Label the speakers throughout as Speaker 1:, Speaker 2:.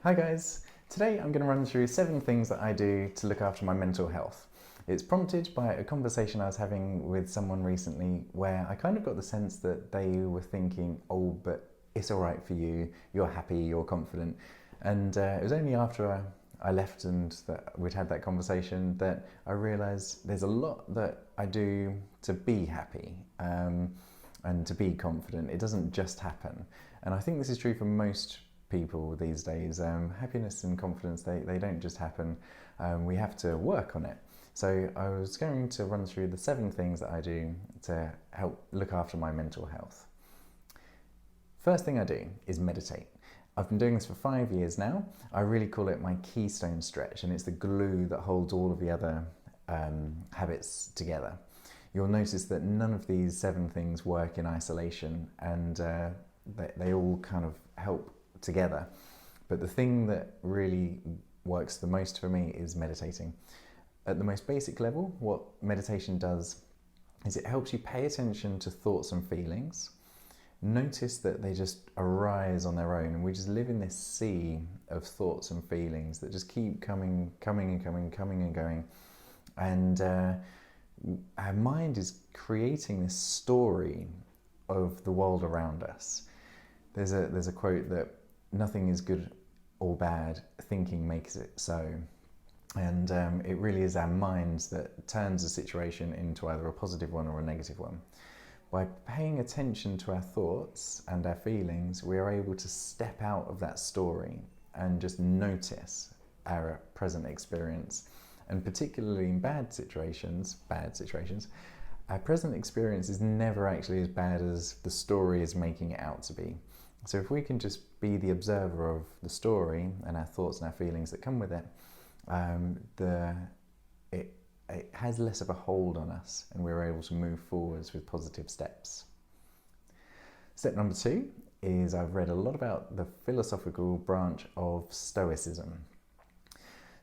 Speaker 1: Hi guys! Today I'm going to run through 7 things that I do to look after my mental health. It's prompted by a conversation I was having with someone recently where I kind of got the sense that they were thinking, oh, but it's alright for you, you're happy, you're confident. And it was only after I left and that we'd had that conversation that I realised there's a lot that I do to be happy and to be confident. It doesn't just happen. And I think this is true for most people these days. Happiness and confidence, they don't just happen. We have to work on it. So I was going to run through the 7 things that I do to help look after my mental health. First thing I do is meditate. I've been doing this for 5 years now. I really call it my keystone stretch, and it's the glue that holds all of the other habits together. You'll notice that none of these 7 things work in isolation, and they all kind of help together. But the thing that really works the most for me is meditating. At the most basic level, what meditation does is it helps you pay attention to thoughts and feelings. Notice that they just arise on their own, and we just live in this sea of thoughts and feelings that just keep coming and going. And our mind is creating this story of the world around us. There's a quote that nothing is good or bad, thinking makes it so. And it really is our mind that turns a situation into either a positive one or a negative one. By paying attention to our thoughts and our feelings, we are able to step out of that story and just notice our present experience. And particularly in bad situations, our present experience is never actually as bad as the story is making it out to be. So if we can just be the observer of the story and our thoughts and our feelings that come with it, it has less of a hold on us, and we're able to move forwards with positive steps. Step number 2 is I've read a lot about the philosophical branch of Stoicism.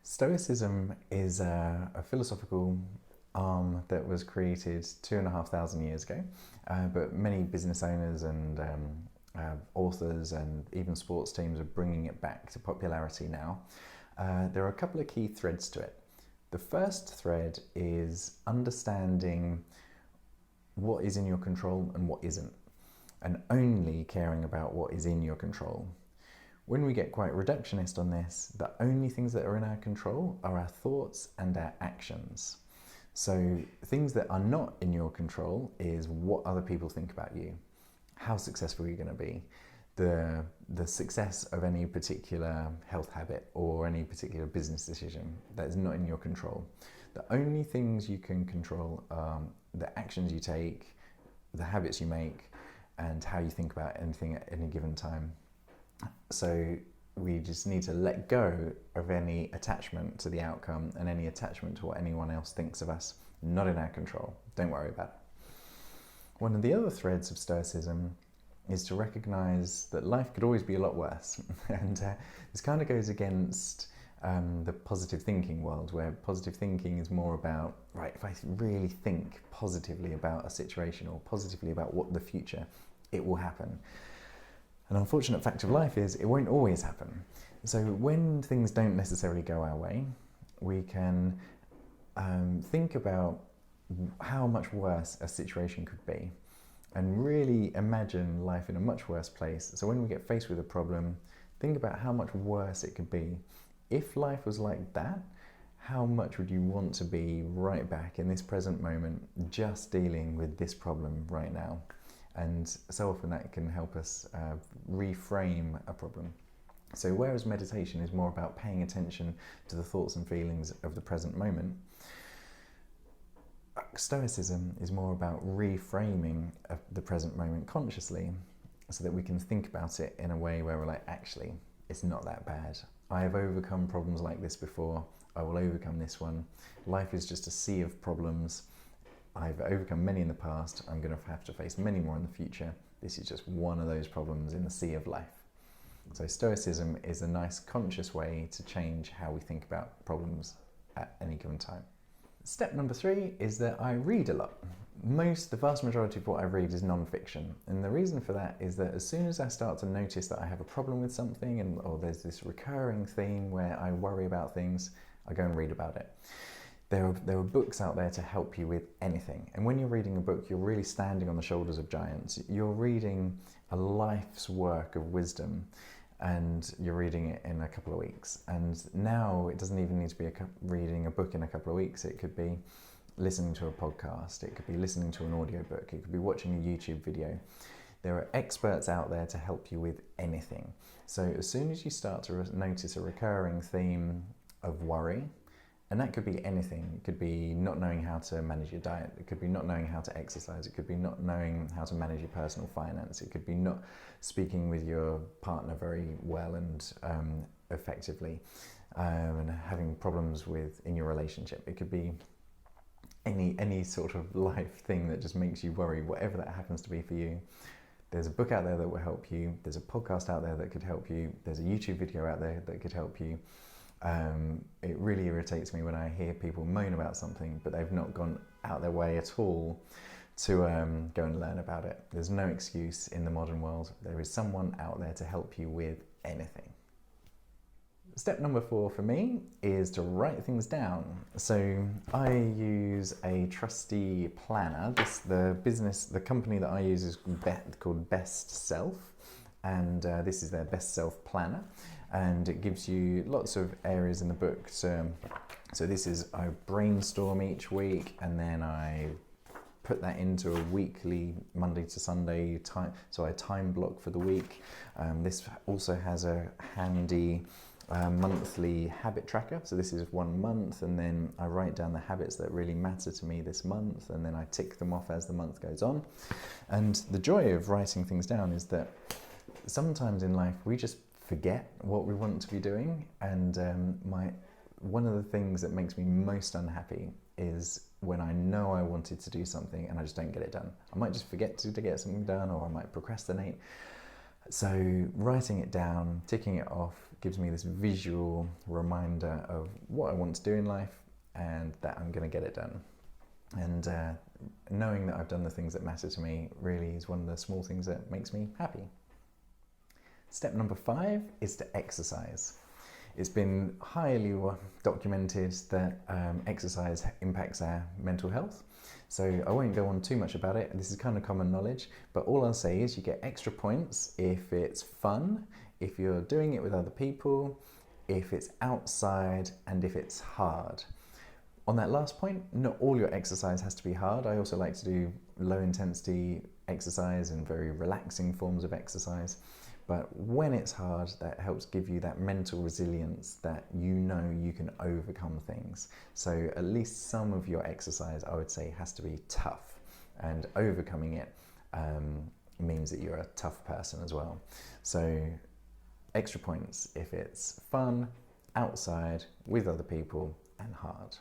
Speaker 1: Stoicism is a philosophical arm that was created 2,500 years ago, but many business owners and authors and even sports teams are bringing it back to popularity now. There are a couple of key threads to it. The first thread is understanding what is in your control and what isn't, and only caring about what is in your control. When we get quite reductionist on this, the only things that are in our control are our thoughts and our actions. So things that are not in your control is what other people think about you, how successful you're going to be, the success of any particular health habit or any particular business decision that is not in your control. The only things you can control are the actions you take, the habits you make, and how you think about anything at any given time. So we just need to let go of any attachment to the outcome and any attachment to what anyone else thinks of us. Not in our control. Don't worry about it. One of the other threads of Stoicism is to recognise that life could always be a lot worse. And this kind of goes against the positive thinking world, where positive thinking is more about, right, if I really think positively about a situation or positively about what the future, it will happen. An unfortunate fact of life is it won't always happen. So when things don't necessarily go our way, we can think about how much worse a situation could be and really imagine life in a much worse place. So when we get faced with a problem, think about how much worse it could be. If life was like that, how much would you want to be right back in this present moment, just dealing with this problem right now? And so often that can help us reframe a problem. So whereas meditation is more about paying attention to the thoughts and feelings of the present moment, Stoicism is more about reframing the present moment consciously so that we can think about it in a way where we're like, actually, it's not that bad. I have overcome problems like this before. I will overcome this one. Life is just a sea of problems. I've overcome many in the past. I'm going to have to face many more in the future. This is just one of those problems in the sea of life. So Stoicism is a nice conscious way to change how we think about problems at any given time. Step number 3 is that I read a lot. The vast majority of what I read is non-fiction, and the reason for that is that as soon as I start to notice that I have a problem with something or there's this recurring theme where I worry about things, I go and read about it. There are books out there to help you with anything, and when you're reading a book, you're really standing on the shoulders of giants. You're reading a life's work of wisdom, and you're reading it in a couple of weeks. And now it doesn't even need to be reading a book in a couple of weeks. It could be listening to a podcast, it could be listening to an audiobook, it could be watching a YouTube video. There are experts out there to help you with anything. So as soon as you start to notice a recurring theme of worry, and that could be anything. It could be not knowing how to manage your diet. It could be not knowing how to exercise. It could be not knowing how to manage your personal finance. It could be not speaking with your partner very well and effectively, and having problems in your relationship. It could be any sort of life thing that just makes you worry, whatever that happens to be for you. There's a book out there that will help you. There's a podcast out there that could help you. There's a YouTube video out there that could help you. It really irritates me when I hear people moan about something, but they've not gone out their way at all to go and learn about it. There's no excuse in the modern world. There is someone out there to help you with anything. Step number 4 for me is to write things down. So I use a trusty planner. The company that I use is called Best Self, and this is their Best Self planner. And it gives you lots of areas in the book. So this is, I brainstorm each week, and then I put that into a weekly Monday to Sunday time. So I time block for the week. This also has a handy monthly habit tracker. So this is 1 month, and then I write down the habits that really matter to me this month, and then I tick them off as the month goes on. And the joy of writing things down is that sometimes in life we just forget what we want to be doing, and one of the things that makes me most unhappy is when I know I wanted to do something and I just don't get it done. I might just forget to get something done, or I might procrastinate. So writing it down, ticking it off, gives me this visual reminder of what I want to do in life and that I'm going to get it done. And knowing that I've done the things that matter to me really is one of the small things that makes me happy. Step number 5 is to exercise. It's been highly documented that exercise impacts our mental health. So I won't go on too much about it. This is kind of common knowledge, but all I'll say is you get extra points if it's fun, if you're doing it with other people, if it's outside, and if it's hard. On that last point, not all your exercise has to be hard. I also like to do low intensity exercise and very relaxing forms of exercise. But when it's hard, that helps give you that mental resilience that you know you can overcome things. So at least some of your exercise, I would say, has to be tough, and overcoming it means that you're a tough person as well. So extra points if it's fun, outside, with other people, and hard.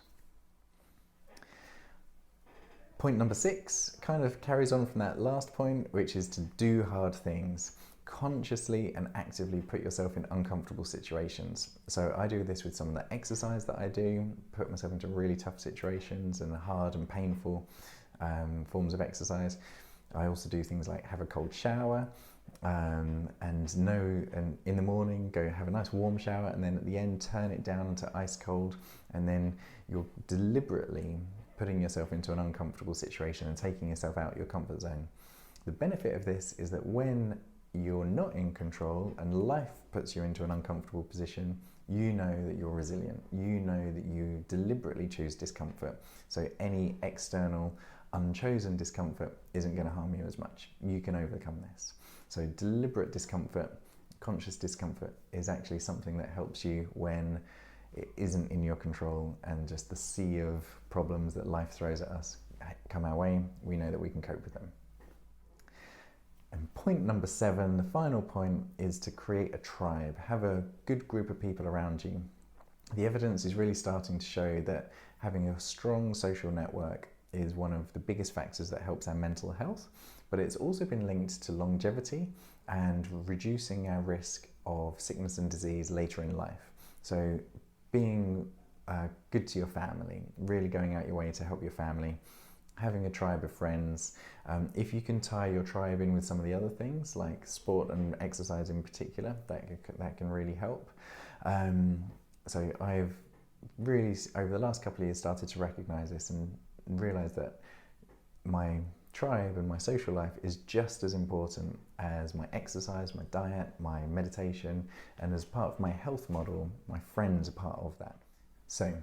Speaker 1: Point number 6 kind of carries on from that last point, which is to do hard things. Consciously and actively put yourself in uncomfortable situations. So I do this with some of the exercise that I do, put myself into really tough situations and hard and painful forms of exercise. I also do things like have a cold shower, and in the morning go have a nice warm shower, and then at the end turn it down to ice cold, and then you're deliberately putting yourself into an uncomfortable situation and taking yourself out your comfort zone. The benefit of this is that when you're not in control and life puts you into an uncomfortable position, you know that you're resilient. You know that you deliberately choose discomfort. So any external unchosen discomfort isn't going to harm you as much. You can overcome this. So deliberate discomfort, conscious discomfort, is actually something that helps you when it isn't in your control and just the sea of problems that life throws at us come our way. We know that we can cope with them. And point number 7, the final point, is to create a tribe. Have a good group of people around you. The evidence is really starting to show that having a strong social network is one of the biggest factors that helps our mental health, but it's also been linked to longevity and reducing our risk of sickness and disease later in life. So being good to your family, really going out your way to help your family, having a tribe of friends. If you can tie your tribe in with some of the other things, like sport and exercise in particular, that can really help. So I've really, over the last couple of years, started to recognise this and realise that my tribe and my social life is just as important as my exercise, my diet, my meditation, and as part of my health model, my friends are part of that. So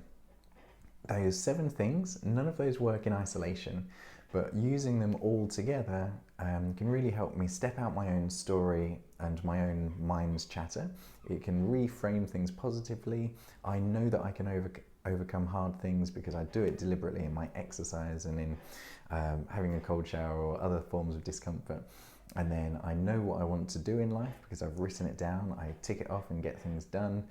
Speaker 1: those 7 things, none of those work in isolation, but using them all together can really help me step out my own story and my own mind's chatter. It can reframe things positively. I know that I can overcome hard things because I do it deliberately in my exercise and in having a cold shower or other forms of discomfort. And then I know what I want to do in life because I've written it down. I tick it off and get things done.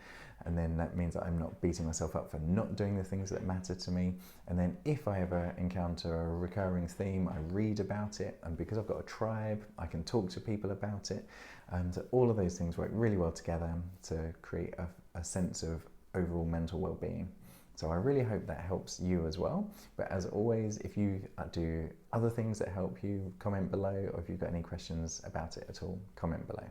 Speaker 1: And then that means that I'm not beating myself up for not doing the things that matter to me. And then if I ever encounter a recurring theme, I read about it. And because I've got a tribe, I can talk to people about it. And all of those things work really well together to create a sense of overall mental well-being. So I really hope that helps you as well. But as always, if you do other things that help you, comment below, or if you've got any questions about it at all, comment below.